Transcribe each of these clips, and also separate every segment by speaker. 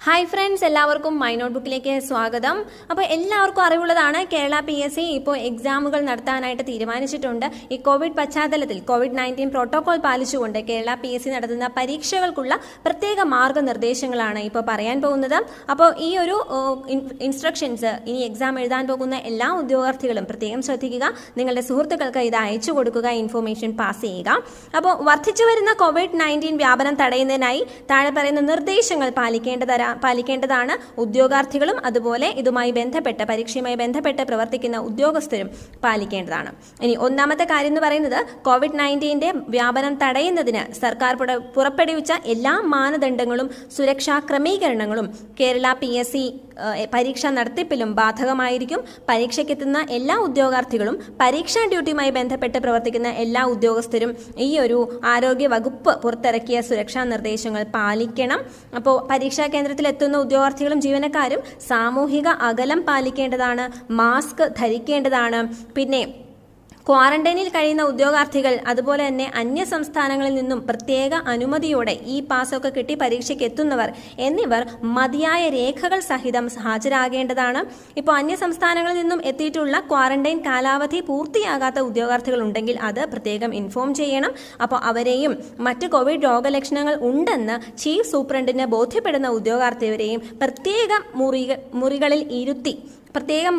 Speaker 1: Hi friends, എല്ലാവർക്കും my നോട്ട്ബുക്കിലേക്ക് സ്വാഗതം. അപ്പോൾ എല്ലാവർക്കും അറിവുള്ളതാണ്, കേരള PSC ഇപ്പോൾ എക്സാമുകൾ നടത്താനായിട്ട് തീരുമാനിച്ചിട്ടുണ്ട്. ഈ കോവിഡ് പശ്ചാത്തലത്തിൽ COVID-19 പ്രോട്ടോകോൾ പാലിച്ചുകൊണ്ട് കേരള PSC നടത്തുന്ന പരീക്ഷകൾക്കുള്ള പ്രത്യേക മാർഗ്ഗനിർദ്ദേശങ്ങളാണ് ഇപ്പോൾ പറയാൻ പോകുന്നത്. അപ്പോൾ ഈ ഒരു ഇൻസ്ട്രക്ഷൻസ് ഇനി എക്സാം എഴുതാൻ പോകുന്ന എല്ലാ ഉദ്യോഗാർത്ഥികളും പ്രത്യേകം ശ്രദ്ധിക്കുക. നിങ്ങളുടെ സുഹൃത്തുക്കൾക്ക് ഇത് അയച്ചു കൊടുക്കുക, ഇൻഫോർമേഷൻ പാസ് ചെയ്യുക. അപ്പോൾ വർദ്ധിച്ചു വരുന്ന COVID-19 വ്യാപനം തടയുന്നതിനായി താഴെ പറയുന്ന നിർദ്ദേശങ്ങൾ പാലിക്കേണ്ടതാണ് ഉദ്യോഗാർത്ഥികളും അതുപോലെ ഇതുമായി ബന്ധപ്പെട്ട് പരീക്ഷയുമായി ബന്ധപ്പെട്ട് പ്രവർത്തിക്കുന്ന ഉദ്യോഗസ്ഥരും പാലിക്കേണ്ടതാണ്. ഇനി ഒന്നാമത്തെ കാര്യം എന്ന് പറയുന്നത്, COVID-19 വ്യാപനം തടയുന്നതിന് സർക്കാർ പുറപ്പെടുവിച്ച എല്ലാ മാനദണ്ഡങ്ങളും സുരക്ഷാ ക്രമീകരണങ്ങളും കേരള PSC പരീക്ഷാ നടത്തിപ്പിലും ബാധകമായിരിക്കും. പരീക്ഷയ്ക്കെത്തുന്ന എല്ലാ ഉദ്യോഗാർത്ഥികളും പരീക്ഷാ ഡ്യൂട്ടിയുമായി ബന്ധപ്പെട്ട് പ്രവർത്തിക്കുന്ന എല്ലാ ഉദ്യോഗസ്ഥരും ഈ ഒരു ആരോഗ്യ വകുപ്പ് പുറത്തിറക്കിയ സുരക്ഷാ നിർദ്ദേശങ്ങൾ പാലിക്കണം. അപ്പോൾ പരീക്ഷാ കേന്ദ്രത്തിൽ എത്തുന്ന ഉദ്യോഗാർത്ഥികളും ജീവനക്കാരും സാമൂഹിക അകലം പാലിക്കേണ്ടതാണ്, മാസ്ക് ധരിക്കേണ്ടതാണ്. പിന്നെ ക്വാറന്റൈനിൽ കഴിയുന്ന ഉദ്യോഗാർത്ഥികൾ അതുപോലെ തന്നെ അന്യ സംസ്ഥാനങ്ങളിൽ നിന്നും പ്രത്യേക അനുമതിയോടെ ഈ പാസ്സൊക്കെ കിട്ടി പരീക്ഷയ്ക്ക് എത്തുന്നവർ എന്നിവർ മതിയായ രേഖകൾ സഹിതം ഹാജരാകേണ്ടതാണ്. ഇപ്പോൾ അന്യ സംസ്ഥാനങ്ങളിൽ നിന്നും എത്തിയിട്ടുള്ള ക്വാറന്റൈൻ കാലാവധി പൂർത്തിയാകാത്ത ഉദ്യോഗാർത്ഥികൾ ഉണ്ടെങ്കിൽ അത് പ്രത്യേകം ഇൻഫോം ചെയ്യണം. അപ്പോൾ അവരെയും മറ്റ് കോവിഡ് രോഗലക്ഷണങ്ങൾ ഉണ്ടെന്ന് ചീഫ് സൂപ്രണ്ടിന് ബോധ്യപ്പെടുന്ന ഉദ്യോഗാർത്ഥിവരെയും പ്രത്യേകം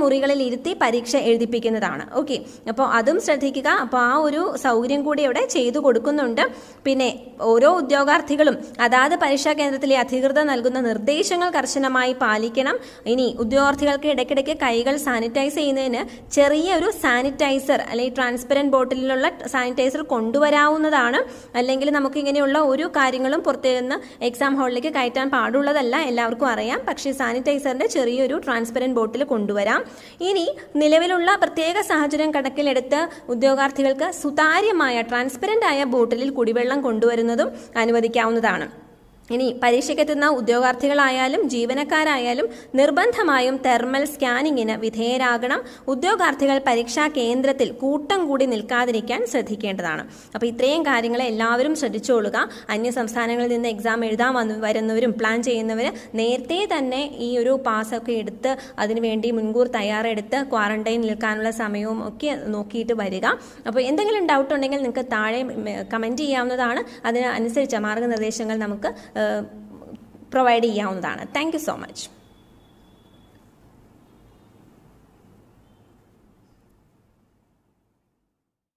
Speaker 1: മുറികളിൽ ഇരുത്തി പരീക്ഷ എഴുതിപ്പിക്കുന്നതാണ്. ഓക്കെ, അപ്പോൾ അതും ശ്രദ്ധിക്കുക. അപ്പോൾ ആ ഒരു സൗകര്യം കൂടി ഇവിടെ ചെയ്തു കൊടുക്കുന്നുണ്ട്. പിന്നെ ഓരോ ഉദ്യോഗാർത്ഥികളും അതാത് പരീക്ഷാ കേന്ദ്രത്തിലെ അധികൃതർ നൽകുന്ന നിർദ്ദേശങ്ങൾ കർശനമായി പാലിക്കണം. ഇനി ഉദ്യോഗാർത്ഥികൾക്ക് ഇടയ്ക്കിടയ്ക്ക് കൈകൾ സാനിറ്റൈസ് ചെയ്യുന്നതിന് ചെറിയൊരു സാനിറ്റൈസർ അല്ലെങ്കിൽ ട്രാൻസ്പെറൻറ്റ് ബോട്ടിലുള്ള സാനിറ്റൈസർ കൊണ്ടുവരാവുന്നതാണ്. അല്ലെങ്കിൽ നമുക്ക് ഇങ്ങനെയുള്ള ഒരു കാര്യങ്ങളും പുറത്തു നിന്ന് എക്സാം ഹാളിലേക്ക് കയറ്റാൻ പാടുള്ളതല്ല, എല്ലാവർക്കും അറിയാം. പക്ഷേ സാനിറ്റൈസറിൻ്റെ ചെറിയൊരു ട്രാൻസ്പെറൻറ്റ് ബോട്ടിൽ കൊണ്ടുവരാം. ഇനി നിലവിലുള്ള പ്രത്യേക സാഹചര്യം കണക്കിലെടുത്ത് ഉദ്യോഗാർത്ഥികൾക്ക് സുതാര്യമായ ട്രാൻസ്പെറന്റ് ആയ ബോട്ടിലിൽ കുടിവെള്ളം കൊണ്ടുവരുന്നതും അനുവദിക്കാവുന്നതാണ്. ഇനി പരീക്ഷയ്ക്കെത്തുന്ന ഉദ്യോഗാർത്ഥികളായാലും ജീവനക്കാരായാലും നിർബന്ധമായും തെർമൽ സ്കാനിങ്ങിന് വിധേയരാകണം. ഉദ്യോഗാർത്ഥികൾ പരീക്ഷാ കേന്ദ്രത്തിൽ കൂട്ടം കൂടി നിൽക്കാതിരിക്കാൻ ശ്രദ്ധിക്കേണ്ടതാണ്. അപ്പോൾ ഇത്രയും കാര്യങ്ങൾ എല്ലാവരും ശ്രദ്ധിച്ചോളുക. അന്യ സംസ്ഥാനങ്ങളിൽ നിന്ന് എക്സാം എഴുതാൻ വരുന്നവരും പ്ലാൻ ചെയ്യുന്നവർ നേരത്തെ തന്നെ ഈ ഒരു പാസ്സൊക്കെ എടുത്ത് അതിനുവേണ്ടി മുൻകൂർ തയ്യാറെടുത്ത് ക്വാറന്റൈൻ നിൽക്കാനുള്ള സമയവും ഒക്കെ നോക്കിയിട്ട് വരിക. അപ്പോൾ എന്തെങ്കിലും ഡൗട്ട് ഉണ്ടെങ്കിൽ നിങ്ങൾക്ക് താഴെ കമൻറ്റ് ചെയ്യാവുന്നതാണ്. അതിനനുസരിച്ച മാർഗ്ഗനിർദ്ദേശങ്ങൾ നമുക്ക് പ്രൊവൈഡ് ചെയ്യാവുന്നതാണ്. Thank you so much.